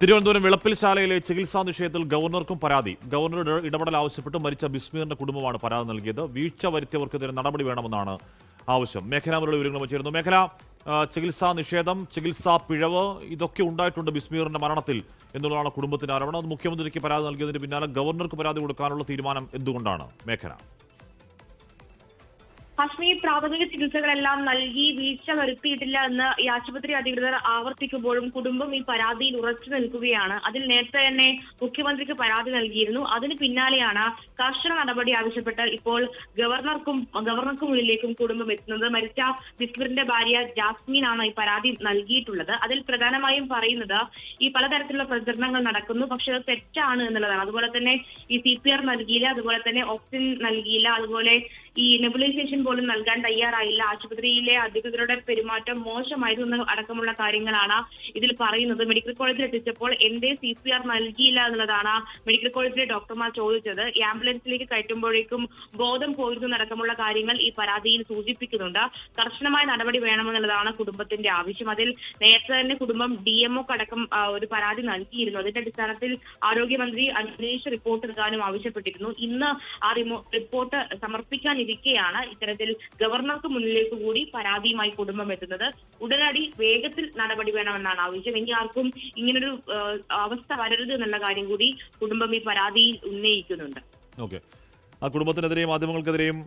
തിരുവനന്തപുരം വിളപ്പിൽശാലയിലെ ചികിത്സാ നിഷേധത്തിൽ ഗവർണർക്കും പരാതി. ഗവർണറുടെ ഇടപെടൽ ആവശ്യപ്പെട്ട് മരിച്ച ബിസ്മീറിന്റെ കുടുംബമാണ് പരാതി നൽകിയത്. വീഴ്ച വരുത്തിയവർക്കെതിരെ നടപടി വേണമെന്നാണ് ആവശ്യം. മേഖലാമുരളി വിവരങ്ങൾ ചേരുന്നു. മേഖല, ചികിത്സാ നിഷേധം, ചികിത്സാ പിഴവ് ഇതൊക്കെ ഉണ്ടായിട്ടുണ്ട് ബിസ്മീറിന്റെ മരണത്തിൽ എന്നുള്ളതാണ് കുടുംബത്തിന്റെ ആരോപണം. അത് മുഖ്യമന്ത്രിക്ക് പരാതി നൽകിയതിന് പിന്നാലെ ഗവർണർക്ക് പരാതി കൊടുക്കാനുള്ള തീരുമാനം എന്തുകൊണ്ടാണ്? മേഖല ഹാഷ്മി, പ്രാഥമിക ചികിത്സകളെല്ലാം നൽകി വീഴ്ച വരുത്തിയിട്ടില്ല എന്ന് ഈ ആശുപത്രി അധികൃതർ ആവർത്തിക്കുമ്പോഴും കുടുംബം ഈ പരാതിയിൽ ഉറച്ചു നിൽക്കുകയാണ്. അതിൽ നേരത്തെ തന്നെ മുഖ്യമന്ത്രിക്ക് പരാതി നൽകിയിരുന്നു. അതിന് പിന്നാലെയാണ് കർശന നടപടി ആവശ്യപ്പെട്ട് ഇപ്പോൾ ഗവർണർക്ക് മുന്നിലേക്കും കുടുംബം എത്തുന്നത്. മരിച്ച ബിസ്മീറിന്റെ ഭാര്യ ജാസ്മിനാണ് ഈ പരാതി നൽകിയിട്ടുള്ളത്. അതിൽ പ്രധാനമായും പറയുന്നത് ഈ പലതരത്തിലുള്ള പ്രചരണങ്ങൾ നടക്കുന്നു, പക്ഷെ അത് തെറ്റാണ് എന്നുള്ളതാണ്. അതുപോലെ തന്നെ ഈ CPR നൽകിയില്ല, അതുപോലെ തന്നെ ഓക്സിജൻ നൽകിയില്ല, അതുപോലെ ഈ നെബുലൈസേഷൻ പോലും നൽകാൻ തയ്യാറായില്ല, ആശുപത്രിയിലെ അധികൃതരുടെ പെരുമാറ്റം മോശമായിരുന്നു അടക്കമുള്ള കാര്യങ്ങളാണ് ഇതിൽ പറയുന്നത്. മെഡിക്കൽ കോളേജിൽ എത്തിച്ചപ്പോൾ എന്തേ CPR നൽകിയില്ല എന്നുള്ളതാണ് മെഡിക്കൽ കോളേജിലെ ഡോക്ടർമാർ ചോദിച്ചത്. ഈ ആംബുലൻസിലേക്ക് കയറ്റുമ്പോഴേക്കും ബോധം പോയിരുന്നു അടക്കമുള്ള കാര്യങ്ങൾ ഈ പരാതിയിൽ സൂചിപ്പിക്കുന്നുണ്ട്. കർശനമായ നടപടി വേണമെന്നുള്ളതാണ് കുടുംബത്തിന്റെ ആവശ്യം. അതിൽ നേരത്തെ തന്നെ കുടുംബം DMO അടക്കം ഒരു പരാതി നൽകിയിരുന്നു. അതിന്റെ അടിസ്ഥാനത്തിൽ ആരോഗ്യമന്ത്രി അന്വേഷിച്ച് റിപ്പോർട്ട് നൽകാനും ആവശ്യപ്പെട്ടിരുന്നു. ഇന്ന് ആ റിപ്പോർട്ട് സമർപ്പിക്കാനിരിക്കെയാണ് ഇത്തരത്തിൽ ഗവർണർക്ക് മുന്നിലേക്ക് കൂടി പരാതിയുമായി കുടുംബം എത്തുന്നത്. ഉടനടി വേഗത്തിൽ നടപടി വേണമെന്നാണ് ആവശ്യം. ഇനി ആർക്കും ഇങ്ങനൊരു അവസ്ഥ വരരുത് എന്നുള്ള കാര്യം കൂടി കുടുംബം ഈ പരാതിയിൽ ഉന്നയിക്കുന്നുണ്ട്. ഓക്കെ, ആ കുടുംബത്തിനെതിരെയും മാധ്യമങ്ങൾക്കെതിരെയും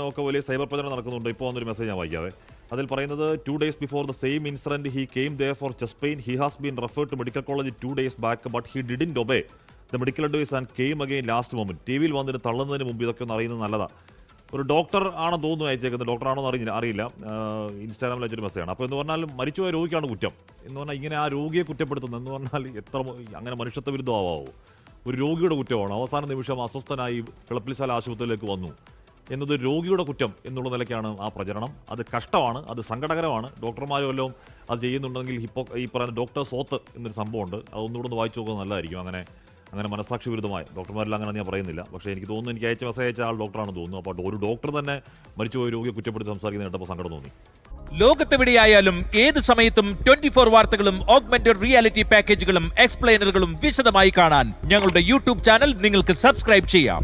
ഒക്കെ വലിയ സൈബർ പ്രചരണം നടക്കുന്നുണ്ട്. ഇപ്പോൾ വന്നൊരു മെസ്സേജ് ഞാൻ വായിക്കാവേ. അതിൽ പറയുന്നത് 2 days before the same incident he came there for chest pain. He has been referred to medical college 2 days back, but he didn't obey the medical advice and came again last moment. TV-യിൽ വന്നിട്ട് തള്ളുന്നതിന് മുമ്പ് ഇതൊക്കെ ഒന്ന് അറിയുന്നത് നല്ലതാണ്. ഒരു doctor ആണെന്ന് തോന്നുന്നു അയച്ചേക്കുന്നത്, ഡോക്ടറാണോ എന്ന് അറിയില്ല. ഇൻസ്റ്റാഗ്രാമിൽ അയച്ചൊരു മെസ്സേജാണ്. അപ്പോൾ എന്ന് പറഞ്ഞാൽ മരിച്ചുപോയ രോഗിക്കാണ് കുറ്റം എന്ന് പറഞ്ഞാൽ ഇങ്ങനെ ആ രോഗിയെ കുറ്റപ്പെടുത്തുന്നത് എന്ന് പറഞ്ഞാൽ എത്ര അങ്ങനെ മനുഷ്യത്വ വിരുദ്ധമാവോ? ഒരു രോഗിയുടെ കുറ്റമാണ്. അവസാന നിമിഷം അസ്വസ്ഥനായി വിളപ്പിൽശാല ആശുപത്രിയിലേക്ക് വന്നു എന്നത് രോഗിയുടെ കുറ്റം എന്നുള്ള നിലയ്ക്കാണ് ആ പ്രചരണം. അത് കഷ്ടമാണ്, അത് സങ്കടകരമാണ്. ഡോക്ടർമാരും എല്ലാം അത് ചെയ്യുന്നുണ്ടെങ്കിൽ ഈ പറയുന്ന ഡോക്ടേഴ്സ് ഓത്ത് എന്നൊരു സംഭവമുണ്ട്. അതൊന്നുകൂടെ ഒന്ന് വായിച്ചു നോക്കുന്നത് നല്ലതായിരിക്കും. അങ്ങനെ മനസാക്ഷി വിരുദ്ധമായി ഡോക്ടർമാരെല്ലാം അങ്ങനെ ഞാൻ പറയുന്നില്ല. പക്ഷേ എനിക്ക് തോന്നുന്നു, എനിക്ക് അയച്ച മെസ്സേജ് അയച്ച ആൾ ഡോക്ടറാണെന്ന് തോന്നുന്നു. അപ്പോൾ ഒരു ഡോക്ടർ തന്നെ മരിച്ചുപോയ രോഗിയെ കുറ്റപ്പെടുത്തി സംസാരിക്കുന്ന കേട്ടപ്പോൾ സങ്കടം തോന്നി. ലോകത്തെവിടെയായാലും ഏത് സമയത്തും 24 വാർത്തകളും ഓഗ്മെന്റഡ് റിയാലിറ്റി പാക്കേജുകളും എക്സ്പ്ലെയിനറുകളും വിശദമായി കാണാൻ ഞങ്ങളുടെ YouTube ചാനൽ നിങ്ങൾക്ക് സബ്സ്ക്രൈബ് ചെയ്യാം.